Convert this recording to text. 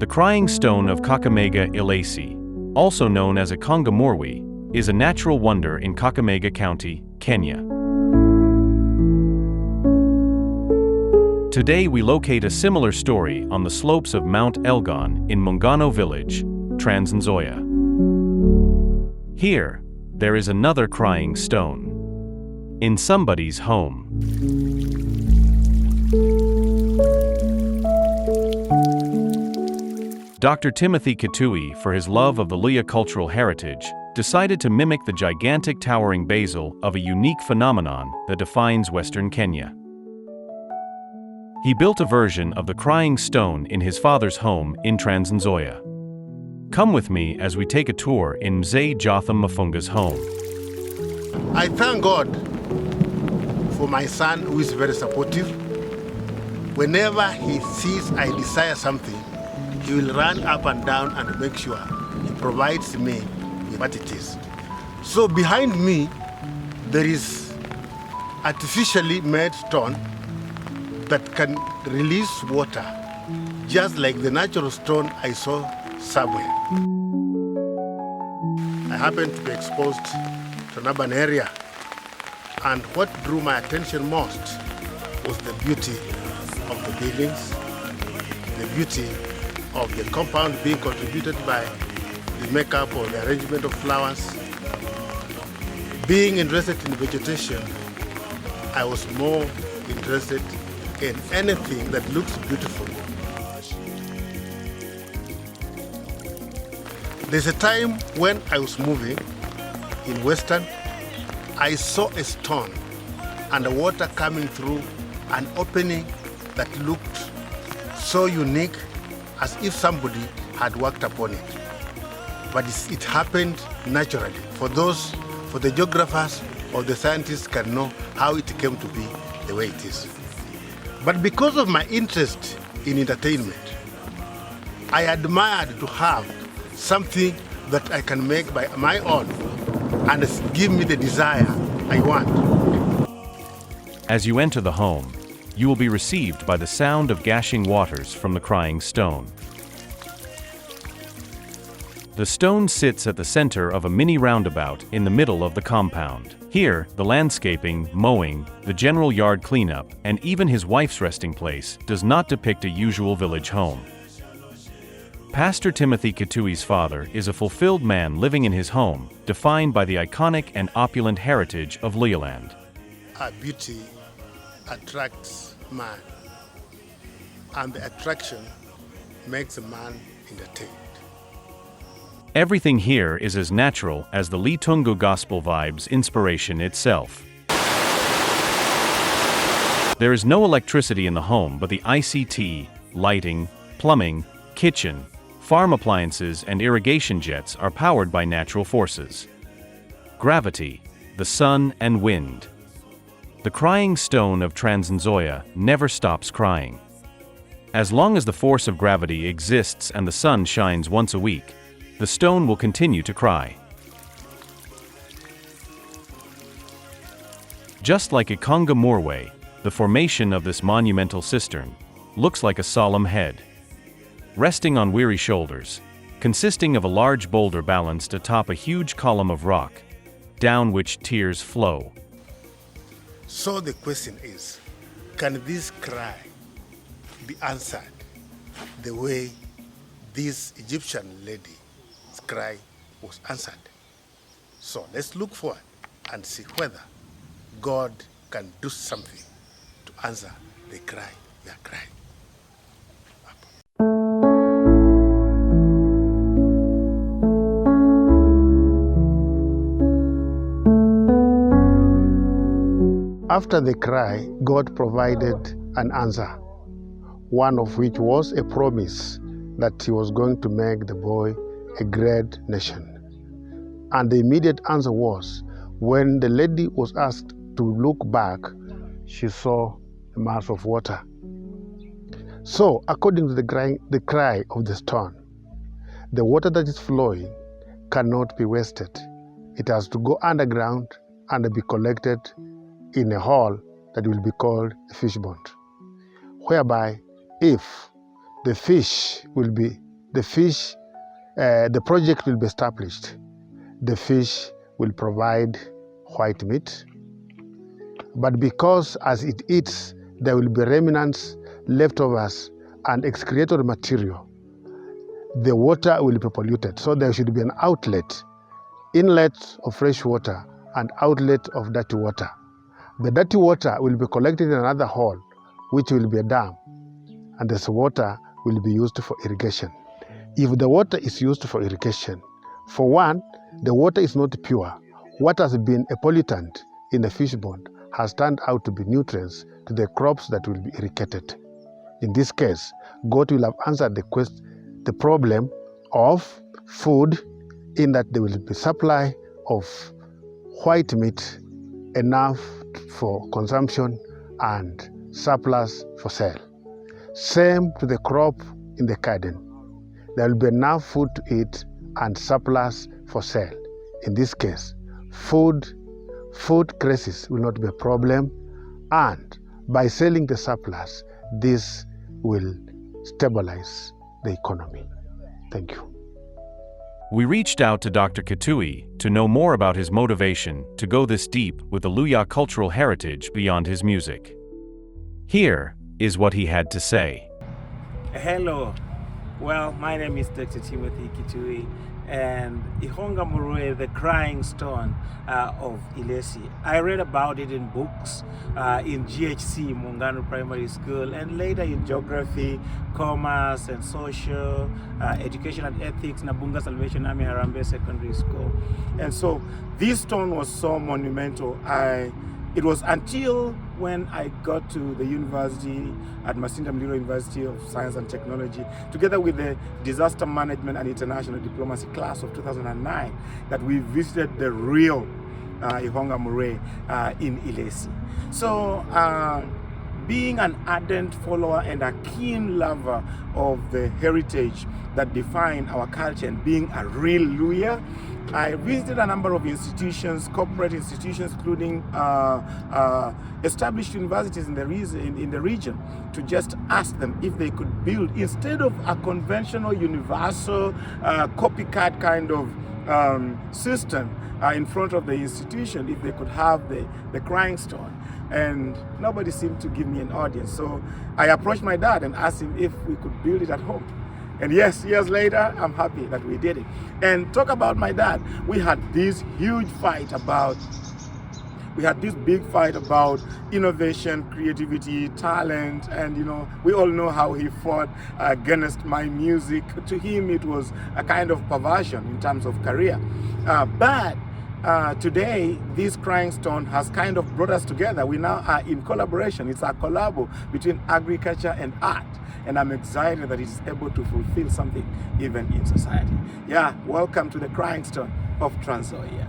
The Crying Stone of Kakamega Ilesi, also known as Ikhongo Murwi, is a natural wonder in Kakamega County, Kenya. Today we locate a similar story on the slopes of Mt Elgon in Muungango Village, Trans-Nzoia. Here, there is another crying stone. In somebody's home. Dr. Timothy Kitui'S, for his love of the Luhya cultural heritage, decided to mimic the gigantic towering basil of a unique phenomenon that defines Western Kenya. He built a version of the crying stone in his father's home in Trans-Nzoia. Come with me as we take a tour in Mzee Joatham Mafunga's home. I thank God for my son, who is very supportive. Whenever he sees I desire something, he will run up and down and make sure he provides me with what it is. So behind me, there is artificially made stone that can release water, just like the natural stone I saw somewhere. I happened to be exposed to an urban area, and what drew my attention most was the beauty of the buildings, the beauty of the compound being contributed by the makeup or the arrangement of flowers. Being interested in vegetation, I was more interested in anything that looks beautiful. There's a time when I was moving in Western, I saw a stone and the water coming through an opening that looked so unique, as if somebody had worked upon it. But it happened naturally. For the geographers or the scientists can know how it came to be the way it is. But because of my interest in entertainment, I admired to have something that I can make by my own and give me the desire I want. As you enter the home, you will be received by the sound of gushing waters from the crying stone. The stone sits at the center of a mini roundabout in the middle of the compound. Here, the landscaping, mowing, the general yard cleanup, and even his wife's resting place does not depict a usual village home. Pastor Timothy Kitui'S father is a fulfilled man living in his home, defined by the iconic and opulent heritage of Luhyaland. Our beauty attracts man, and the attraction makes a man entertained. Everything here is as natural as the Litungu gospel vibes inspiration itself. There is no electricity in the home, but the ICT, lighting, plumbing, kitchen, farm appliances and irrigation jets are powered by natural forces. Gravity, the sun and wind. The crying stone of Trans-Nzoia never stops crying. As long as the force of gravity exists and the sun shines once a week, the stone will continue to cry. Just like Ikhongo Murwi, the formation of this monumental cistern looks like a solemn head, resting on weary shoulders, consisting of a large boulder balanced atop a huge column of rock, down which tears flow. So the question is, can this cry be answered the way this Egyptian lady's cry was answered? So let's look forward and see whether God can do something to answer the cry we are crying. After the cry, God provided an answer, one of which was a promise that he was going to make the boy a great nation. And the immediate answer was, when the lady was asked to look back, she saw a mass of water. So, according to the cry of the stone, the water that is flowing cannot be wasted. It has to go underground and be collected in a hole that will be called a fish pond, whereby if the fish will be the fish, the project will be established. The fish will provide white meat, but because as it eats, there will be remnants, leftovers, and excretory material, the water will be polluted. So there should be an outlet, inlet of fresh water and outlet of dirty water. The dirty water will be collected in another hole, which will be a dam, and this water will be used for irrigation. If the water is used for irrigation, for one, the water is not pure. What has been a pollutant in a fish pond has turned out to be nutrients to the crops that will be irrigated. In this case, God will have answered the problem of food, in that there will be supply of white meat enough for consumption and surplus for sale. Same to the crop in the garden. There will be enough food to eat and surplus for sale. In this case, food crisis will not be a problem, and by selling the surplus, this will stabilize the economy. Thank you. We reached out to Dr. Kitui'S to know more about his motivation to go this deep with the Luhya cultural heritage beyond his music. Here is what he had to say. Hello. Well, my name is Dr. Timothy Kitui'S, and Ikhongo Murwi, the Crying Stone of Ilesi. I read about it in books, in GHC, Muungango Primary School, and later in Geography, Commerce and Social, Education and Ethics, Nabunga Salvation Army Harambee Secondary School. And so this stone was so monumental. It was until when I got to the university at Masinda Mlilo University of Science and Technology, together with the Disaster Management and International Diplomacy class of 2009, that we visited the real Ikhongo Murwi in Ilesi. So being an ardent follower and a keen lover of the heritage that define our culture and being a real Luhya, I visited a number of institutions, corporate institutions, including established universities in the region, to just ask them if they could build, instead of a conventional, universal, copycat kind of system in front of the institution, if they could have the Crying Stone. And nobody seemed to give me an audience. So I approached my dad and asked him if we could build it at home. And yes, years later, I'm happy that we did it. And talk about my dad. We had this huge fight about, innovation, creativity, talent, and we all know how he fought against my music. To him, it was a kind of perversion in terms of career. But today, this Crying Stone has kind of brought us together. We now are in collaboration. It's a collabo between agriculture and art. And I'm excited that it's able to fulfill something even in society. Yeah, welcome to the Crying Stone of Trans-Nzoia.